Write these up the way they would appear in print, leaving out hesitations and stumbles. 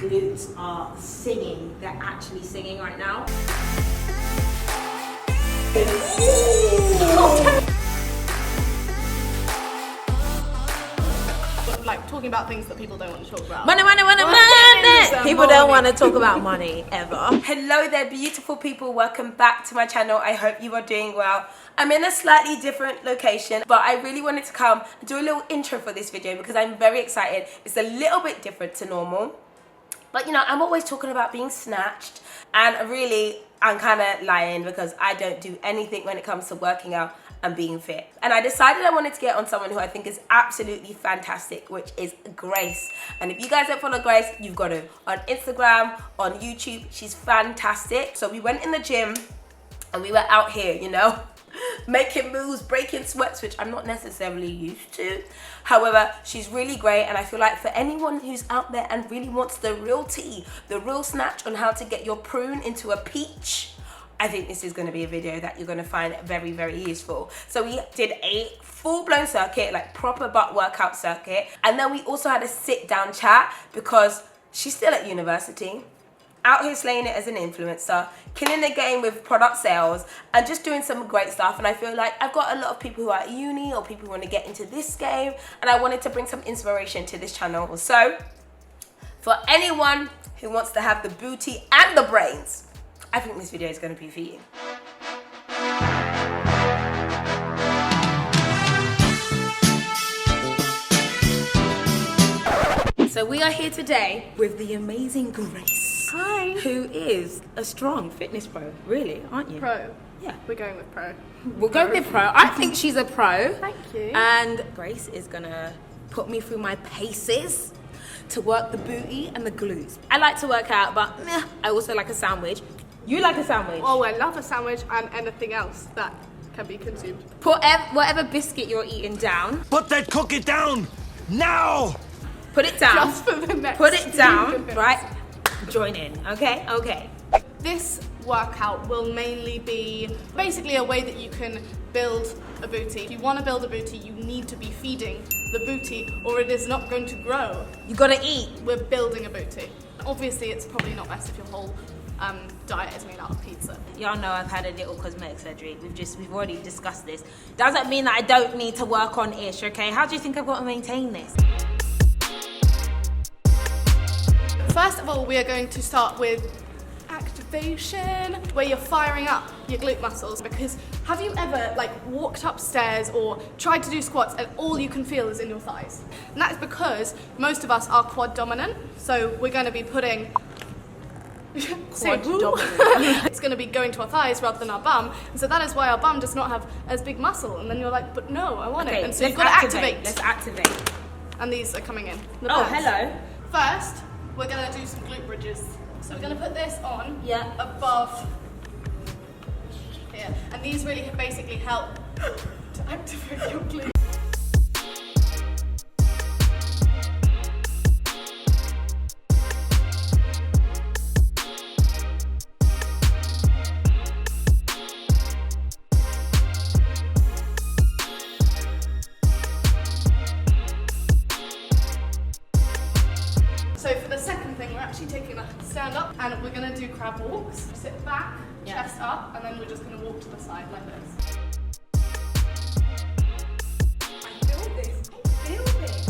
glutes are singing. They're actually singing right now. Like talking about things that people don't want to talk about. Money. People don't want to talk about money ever. Hello there, beautiful people. Welcome back to my channel. I hope you are doing well. I'm in a slightly different location, but I really wanted to come and do a little intro for this video because I'm very excited. It's a little bit different to normal. But you know, I'm always talking about being snatched, and really, I'm kind of lying because I don't do anything when it comes to working out and being fit. And I decided I wanted to get on someone who I think is absolutely fantastic, which is Grace. And if you guys don't follow Grace, you've got to. On Instagram, on YouTube, she's fantastic. So we went in the gym and we were out here, you know, making moves, breaking sweats, which I'm not necessarily used to. However, she's really great, and I feel like for anyone who's out there and really wants the real tea, the real snatch on how to get your prune into a peach, I think this is going to be a video that you're going to find very, very useful. So we did a full-blown circuit, like proper butt workout circuit, and then we also had a sit-down chat because she's still at university, out here slaying it as an influencer, killing the game with product sales, and just doing some great stuff. And I feel like I've got a lot of people who are at uni or people who want to get into this game, and I wanted to bring some inspiration to this channel. So for anyone who wants to have the booty and the brains, I think this video is going to be for you. So we are here today with the amazing Grace. Hi. Who is a strong fitness pro, really, aren't you? Pro. Yeah. We're going with pro. We'll go with pro. I think she's a pro. Thank you. And Grace is gonna put me through my paces to work the booty and the glutes. I like to work out, but I also like a sandwich. You like a sandwich? Oh, I love a sandwich and anything else that can be consumed. Put whatever biscuit you're eating down. Put that cookie down now! Put it down. Just for the next Put it few down, minutes. right? Join in, okay? Okay. This workout will mainly be basically a way that you can build a booty. If you want to build a booty, you need to be feeding the booty or it is not going to grow. You gotta eat. We're building a booty. Obviously, it's probably not best if your whole diet is made out of pizza. Y'all know I've had a little cosmetic surgery. We've already discussed this. Doesn't mean that I don't need to work on ish, okay? How do you think I've got to maintain this? First of all, we are going to start with activation, where you're firing up your glute muscles. Because have you ever walked upstairs or tried to do squats and all you can feel is in your thighs? And that is because most of us are quad dominant. So we're going to be putting it's going to be going to our thighs rather than our bum, and so that is why our bum does not have as big muscle. And then you're like, but no, I want it. And so you've got to activate. Let's activate. And these are coming in. The Oh, buns. hello. First, we're going to do some glute bridges. So we're going to put this on above here, and these really basically help to activate your glutes. So for the second thing, we're actually taking a stand up and we're going to do crab walks. Sit back, chest up, and then we're just going to walk to the side like this. I feel this. I feel this.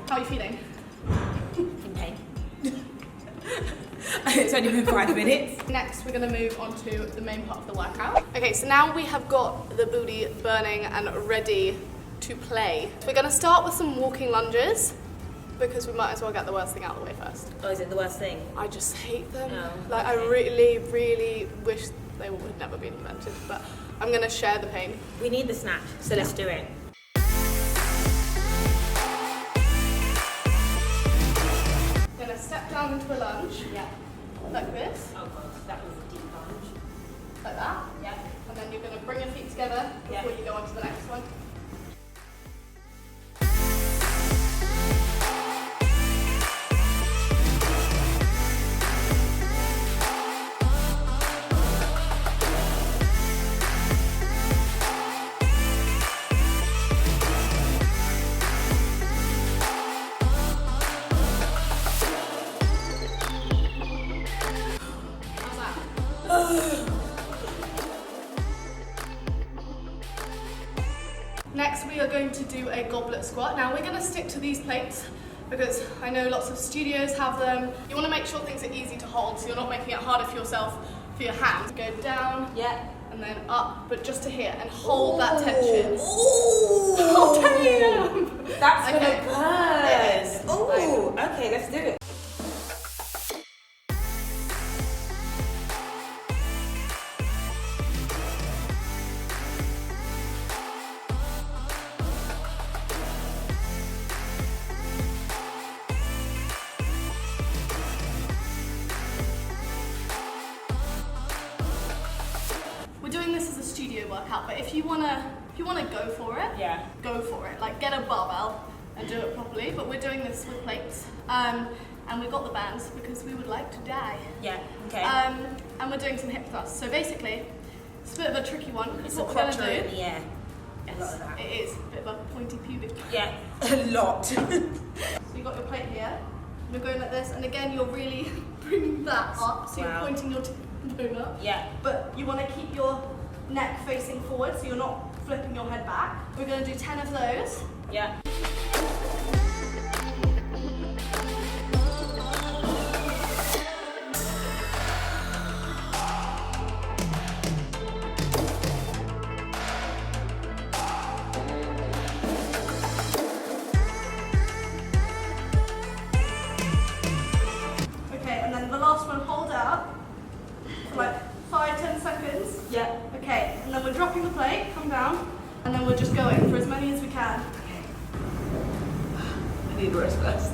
How are you feeling? It's only been 5 minutes. Next, we're going to move on to the main part of the workout. Okay, so now we have got the booty burning and ready to play. We're going to start with some walking lunges because we might as well get the worst thing out of the way first. Oh, is it the worst thing? I just hate them. Oh, I really, really wish they would never been invented, but I'm going to share the pain. We need the snatch, so let's do it. I'm going to step down into a lunge. Yeah. Like this. Oh god, that was a deep lunge. Like that. Yeah. And then you're going to bring your feet together before you go on to the next one. do a goblet squat. Now we're going to stick to these plates because I know lots of studios have them. You want to make sure things are easy to hold so you're not making it harder for yourself for your hands. Go down and then up, but just to here and hold that tension. Ooh. Oh damn! That's Okay. gonna burn. Ooh, okay, let's do it. We're doing this as a studio workout, but if you wanna go for it, go for it. Like get a barbell and do it properly. But we're doing this with plates, and we got the bands because we would like to die. Yeah. Okay. And we're doing some hip thrusts. So basically, it's a bit of a tricky one. It's what a we're gonna crotch do. in the air. Yes, A lot of that. it is a bit of a pointy pubic. Yeah, a lot. So you got your plate here. You're going like this, and again you're really bringing that up. So you're pointing your tailbone up. Yeah. But you want to keep your neck facing forward, so you're not flipping your head back. We're going to do 10 of those. Yeah. Okay, and then the last one, hold out for like 5-10 seconds. Yeah. Okay, and then we're dropping the plate, come down, and then we're just going for as many as we can. I need to rest first.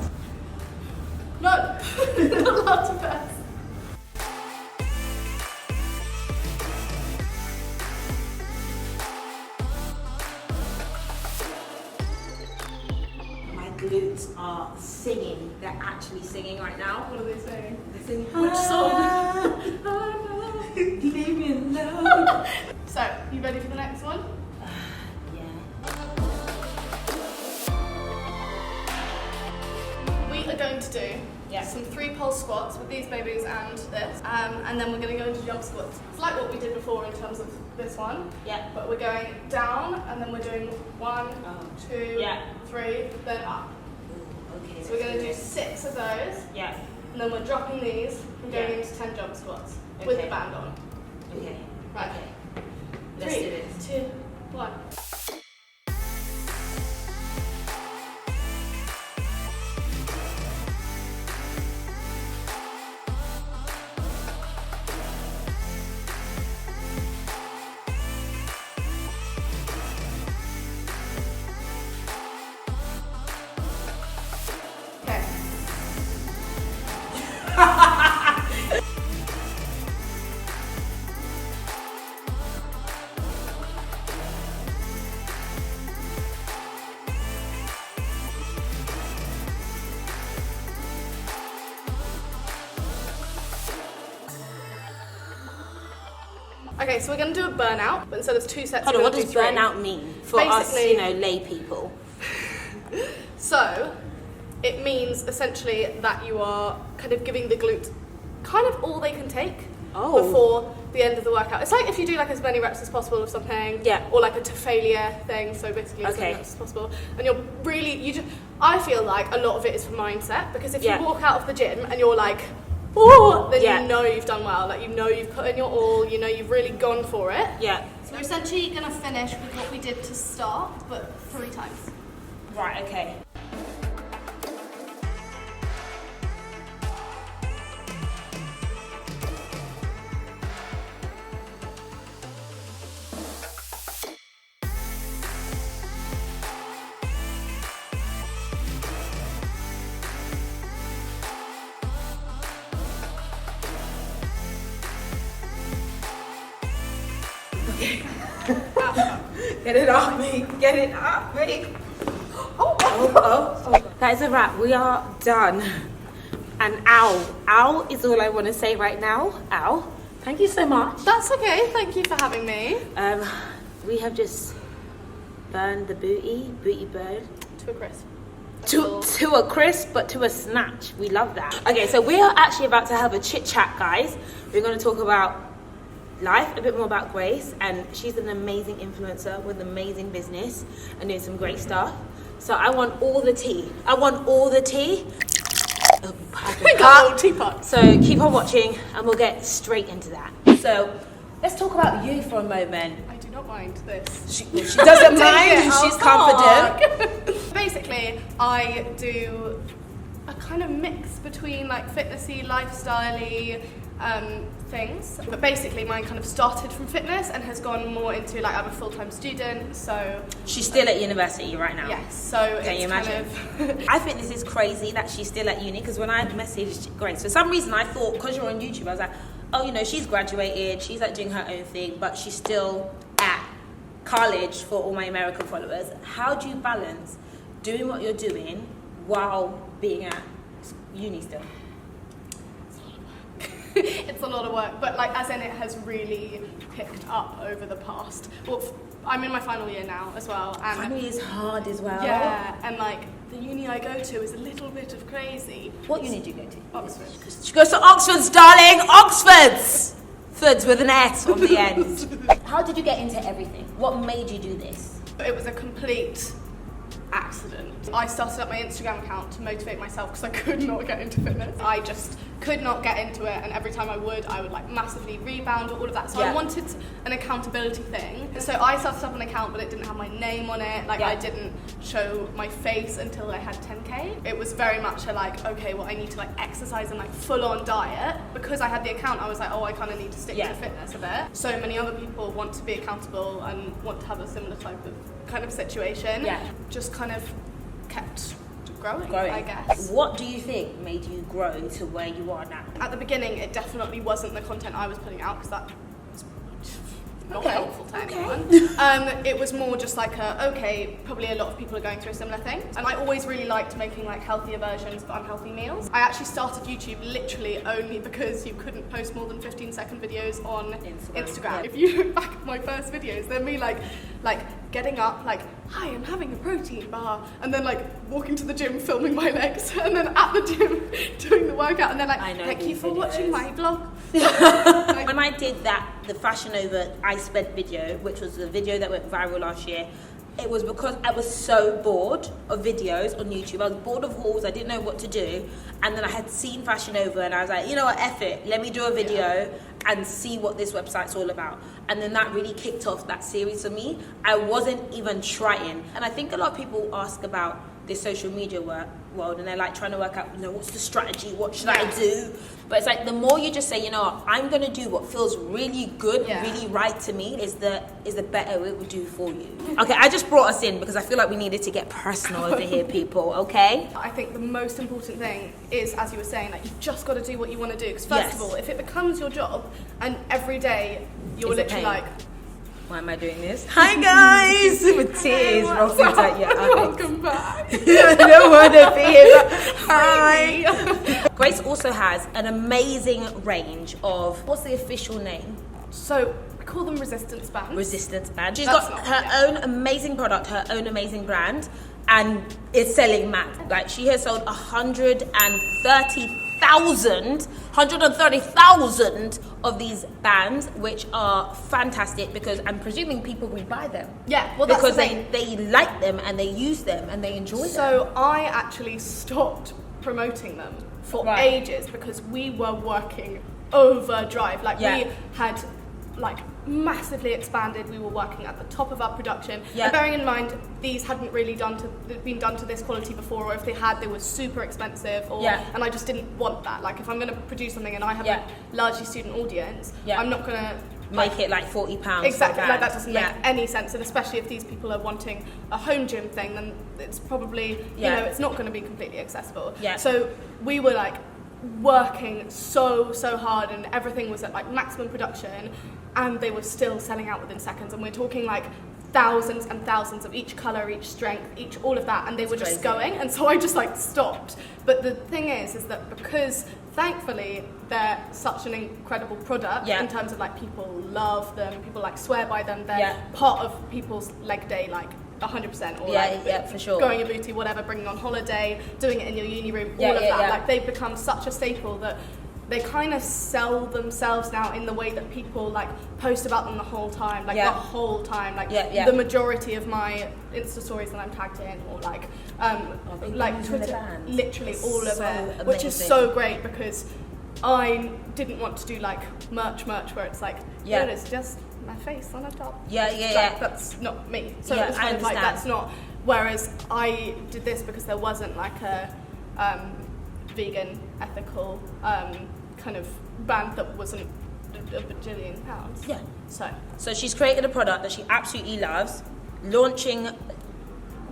No, you're not allowed to rest. My glutes are singing. They're actually singing right now. What are they saying? They're singing. Which song? Leave me alone. So, you ready for the next one? We are going to do some 3-pole squats with these babies and this, and then we're going to go into jump squats. It's like what we did before in terms of this one, but we're going down and then we're doing 1, 2, 3, then up. Okay. So we're going to do 6 of those, and then we're dropping these and going into 10 jump squats with the band on. Okay. Right. Okay. Let's 3, do this. 2, 1. Okay. Okay, so we're going to do a burnout, but instead of 2 sets, Hold on, we're what going does to do 3. burnout mean for us, Basically- lay people? So, it means essentially that you are kind of giving the glutes kind of all they can take before the end of the workout. It's like if you do like as many reps as possible of something, or like a to failure thing, so basically as many reps as possible. And you're really, I feel like a lot of it is for mindset, because if you walk out of the gym and you're like, oh, then you know you've done well, like you know you've put in your all, you know you've really gone for it. So we're essentially going to finish with what we did to start, but 3 times. Right, okay. Get it off me. Get it off me. That is a wrap. We are done. And ow is all I want to say right now. Ow. Thank you so much. That's okay. Thank you for having me. We have just burned the booty burn. To a crisp. To a crisp, but to a snatch. We love that. Okay, so we are actually about to have a chit chat, guys. We're going to talk about life, a bit more about Grace, and she's an amazing influencer with amazing business and doing some great stuff. So I want all the tea. I want all the tea. Oh, We got a little teapot. So keep on watching and we'll get straight into that. So let's talk about you for a moment. I do not mind this. She doesn't mind, she's confident. Basically, I do a kind of mix between like fitnessy, lifestyle-y things. But basically mine kind of started from fitness and has gone more into like I'm a full-time student, so... She's still at university right now. Yes, so Can you imagine? kind of... I think this is crazy that she's still at uni, because when I messaged Grace, for some reason I thought, because you're on YouTube, I was like, oh, you know, she's graduated, she's like doing her own thing, but she's still at college for all my American followers. How do you balance doing what you're doing while being at uni still? It's a lot of work, but like as in it has really picked up over the past. Well, I'm in my final year now as well, and Final year is hard as well. yeah, and like the uni I go to is a little bit of crazy. What uni do you go to? Oxford. She goes to Oxford's, darling! Oxford's! Fords with an S on the end. How did you get into everything? What made you do this? It was a complete accident. I started up my Instagram account to motivate myself because I could not get into fitness. I just could not get into it, and every time I would like massively rebound or all of that. So I wanted an accountability thing. So I started up an account, but it didn't have my name on it. Like I didn't show my face until I had 10K. It was very much a like, okay, well I need to like exercise and like full on diet. Because I had the account, I was like, oh, I kind of need to stick to fitness a bit. So many other people want to be accountable and want to have a similar type of kind of situation. Just kind of kept growing, I guess. What do you think made you grow to where you are now? At the beginning, it definitely wasn't the content I was putting out, because that was not helpful to anyone. It was more just like okay, probably a lot of people are going through a similar thing. And I always really liked making like healthier versions of unhealthy meals. I actually started YouTube literally only because you couldn't post more than 15-second videos on Instagram. If you look back at my first videos, they're me like getting up, like, hi, I'm having a protein bar, and then like walking to the gym, filming my legs, and then at the gym doing the workout, and then like, thank you for watching my vlog. When I did the Fashion Over I Spent video, which was the video that went viral last year, it was because I was so bored of videos on YouTube. I was bored of hauls, I didn't know what to do, and then I had seen Fashion Over and I was like, you know what, F it, let me do a video and see what this website's all about. And then that really kicked off that series for me. I wasn't even trying. And I think a lot of people ask about this social media world, and they're like trying to work out, you know, what's the strategy, what should I do? But it's like the more you just say, you know what, I'm gonna do what feels really good, really right to me, is the better it will do for you. Okay, I just brought us in because I feel like we needed to get personal over here, people, okay? I think the most important thing is, as you were saying, like you've just got to do what you want to do. Because first of all, if it becomes your job and every day you're literally like, why am I doing this? Hi guys! With tears rolling down your eyes. Welcome back. I don't want to be here, but hi! Grace also has an amazing range of, what's the official name? So we call them resistance bands. Resistance bands. She's got her own amazing product, her own amazing brand, and it's selling mad. Like she has sold 130,000 of these bands, which are fantastic because I'm presuming people will buy them. Yeah, well, because they like them and they use them and they enjoy them. So I actually stopped promoting them for ages because we were working overdrive. Like we had like massively expanded. We were working at the top of our production. And bearing in mind, these hadn't really been done to this quality before, or if they had, they were super expensive. And I just didn't want that. Like if I'm going to produce something and I have a largely student audience, I'm not going to make it like £40. Exactly, like that doesn't make any sense. And especially if these people are wanting a home gym thing, then it's probably you know, it's not going to be completely accessible. So we were like working so hard, and everything was at like maximum production, and they were still selling out within seconds. And we're talking like thousands and thousands of each color, each strength, each all of that, and they were just going. And so I just like stopped. But the thing is that because thankfully they're such an incredible product in terms of like people love them, people like swear by them, they're part of people's leg day, like 100%, or for sure, going a booty, whatever, bringing on holiday, doing it in your uni room, all of that. Like they've become such a staple that they kind of sell themselves now in the way that people like post about them the whole time, like Yeah. the whole time, like Yeah. the majority of my Insta stories that I'm tagged in, or like guys in the Twitter, band? literally all of So it, which is amazing. so great because I didn't want to do like merch where it's like, Yeah. it's just my face on a top. Yeah. Like, that's not me. So Yeah, it's I kind of like understand. that's not. Whereas I did this because there wasn't like a vegan, ethical kind of band that wasn't a bajillion pounds. Yeah. So she's created a product that she absolutely loves, launching.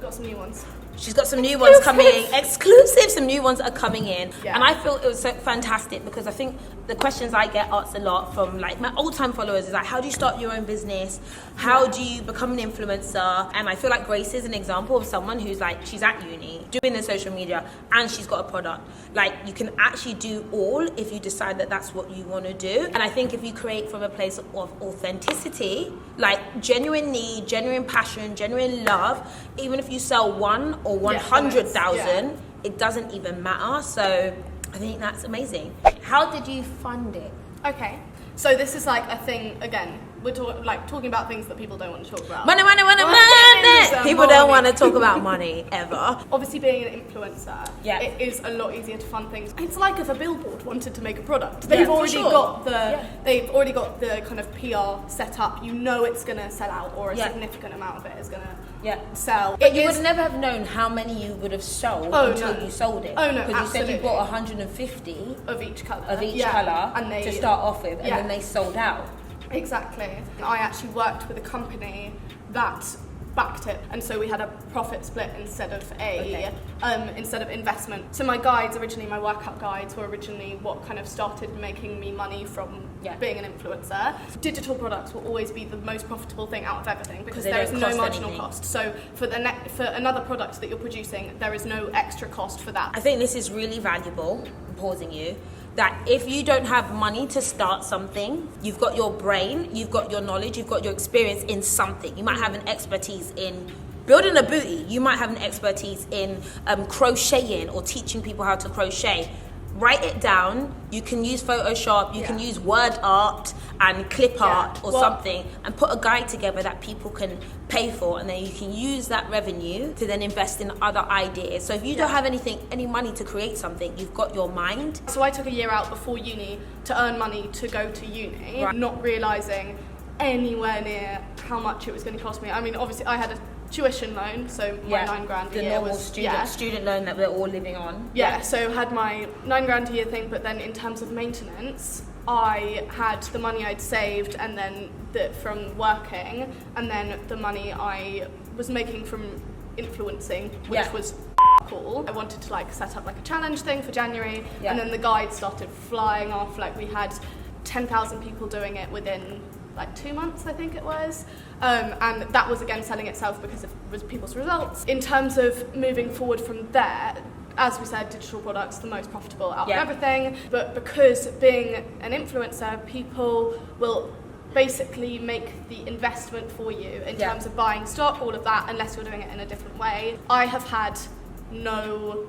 got some new ones. She's got some new ones coming in, exclusive, some new ones are coming in. Yeah. And I feel it was so fantastic because I think the questions I get asked a lot from like my old time followers is like, how do you start your own business? How do you become an influencer? And I feel like Grace is an example of someone who's like, she's at uni, doing the social media, and she's got a product. Like, you can actually do all if you decide that that's what you want to do. And I think if you create from a place of authenticity, like genuine need, genuine passion, genuine love, even if you sell one or 100,000, it doesn't even matter. So I think that's amazing. How did you fund it? Okay, so this is like a thing again. We're talking about things that people don't want to talk about. Money. People don't want to talk about money ever. Obviously, being an influencer, Yeah. it is a lot easier to fund things. It's like if a billboard wanted to make a product. They've for already sure. got the kind of PR set up. You know it's gonna sell out, or a Yeah. significant amount of it is gonna Yeah. sell. But It you is- would never have known how many you would have sold Oh, until no. you sold it. Oh, no, Because you said you absolutely. bought 150 of each colour. of each Yeah. colour and they, to start off with, and yeah. then they sold out. Exactly. I actually worked with a company that backed it, and so we had a profit split instead of instead of investment. So my workout guides were originally what kind of started making me money from being an influencer. Digital products will always be the most profitable thing out of everything because They there is don't no cost marginal anything. cost. So for another product that you're producing, there is no extra cost for that. I think this is really valuable, I'm pausing you, that if you don't have money to start something, you've got your brain, you've got your knowledge, you've got your experience in something. You might have an expertise in building a booty, you might have an expertise in crocheting or teaching people how to crochet. Write it down. You can use Photoshop, you can use word art and clip art or something, and put a guide together that people can pay for, and then you can use that revenue to then invest in other ideas. So if you don't have any money to create something, you've got your mind. So I took a year out before uni to earn money to go to uni, not realising anywhere near how much it was going to cost me. I mean, obviously I had a tuition loan, so my £9,000 a the year normal was student loan that we're all living on. Yeah, so had my £9,000 a year thing, but then in terms of maintenance, I had the money I'd saved, and then from working, and then the money I was making from influencing, which was cool. I wanted to like set up like a challenge thing for January, and then the guides started flying off. Like we had 10,000 people doing it within like 2 months, I think it was. And that was again selling itself because of people's results. In terms of moving forward from there, as we said, digital products the most profitable out of everything. But because being an influencer, people will basically make the investment for you in terms of buying stock, all of that, unless you're doing it in a different way. I have had no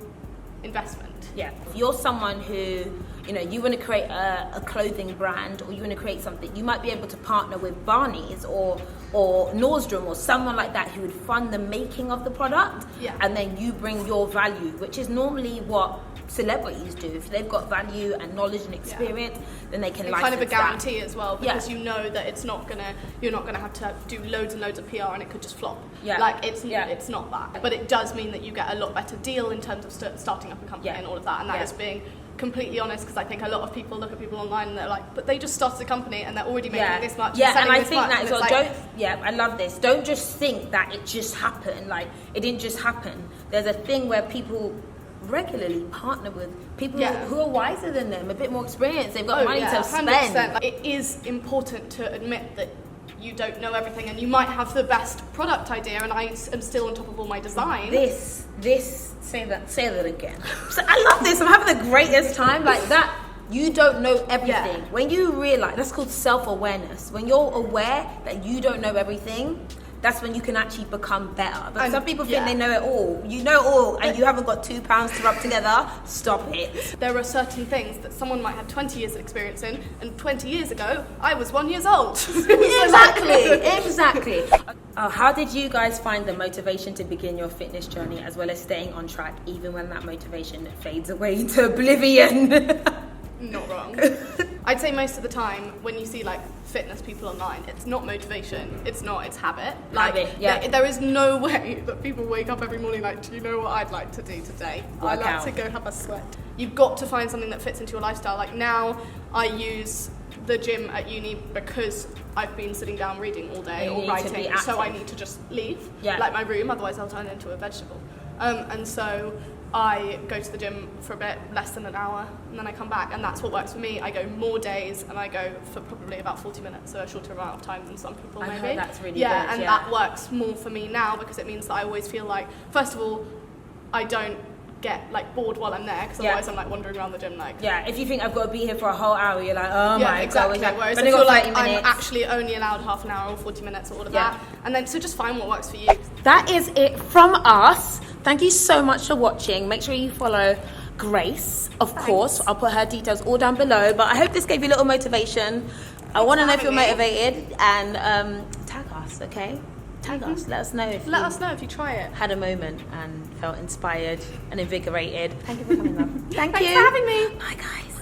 investment. Yeah. If you're someone who, you want to create a clothing brand, or you want to create something, you might be able to partner with Barney's or Nordstrom or someone like that who would fund the making of the product, and then you bring your value, which is normally what celebrities do. If they've got value and knowledge and experience, then they can license kind of a guarantee that as well, because you know that you're not gonna have to do loads and loads of PR and it could just flop. It's not that, but it does mean that you get a lot better deal in terms of starting up a company and all of that, and that is being completely honest, because I think a lot of people look at people online and they're like, but they just started a company and they're already making this much. And I this think much, that and as it's well. I love this. Don't just think that it just happened. Like, it didn't just happen. There's a thing where people regularly partner with people who are wiser than them, a bit more experienced. They've got money to spend. 100%. Like, it is important to admit that you don't know everything, and you might have the best product idea, and I am still on top of all my design. Say that again. So I love this. I'm having the greatest time. Like that, you don't know everything. When you realize, that's called self-awareness. When you're aware that you don't know everything, that's when you can actually become better. But And- some people think yeah. they know it all. You know it all, and you haven't got 2 pounds to rub together. Stop it. There are certain things that someone might have 20 years of experience in, and 20 years ago, I was 1 year old. Exactly. How did you guys find the motivation to begin your fitness journey, as well as staying on track, even when that motivation fades away into oblivion? Not wrong. I'd say most of the time when you see like fitness people online, it's not motivation, it's habit. Like Habit, yeah. there is no way that people wake up every morning like, do you know what I'd like to do today? I'd Work like out. to go have a sweat. You've got to find something that fits into your lifestyle. Like now I use the gym at uni because I've been sitting down reading all day You or need to be writing, so I active. need to just leave Yeah. like my room, otherwise I'll turn into a vegetable. And so I go to the gym for a bit, less than an hour, and then I come back, and that's what works for me. I go more days, and I go for probably about 40 minutes, so a shorter amount of time than some people I've maybe. heard that's really yeah, good, and yeah. that works more for me now because it means that I always feel like, first of all, I don't get like bored while I'm there, because Yeah. otherwise I'm like wandering around the gym like. Yeah, if you think I've got to be here for a whole hour, you're like, oh Yeah, my exactly. god. Whereas But I I feel got like 30 I'm minutes. actually only allowed half an hour or 40 minutes or all of Yeah. that, and then so just find what works for you. That is it from us. Thank you so much for watching. Make sure you follow Grace, of course. I'll put her details all down below. But I hope this gave you a little motivation. I want to know if you're having me. motivated, and tag us, okay? Tag us. Let us know if Let you us know if you try it. had a moment and felt inspired and invigorated. Thank you for coming, love. Thank Thanks you. for having me. Bye, guys.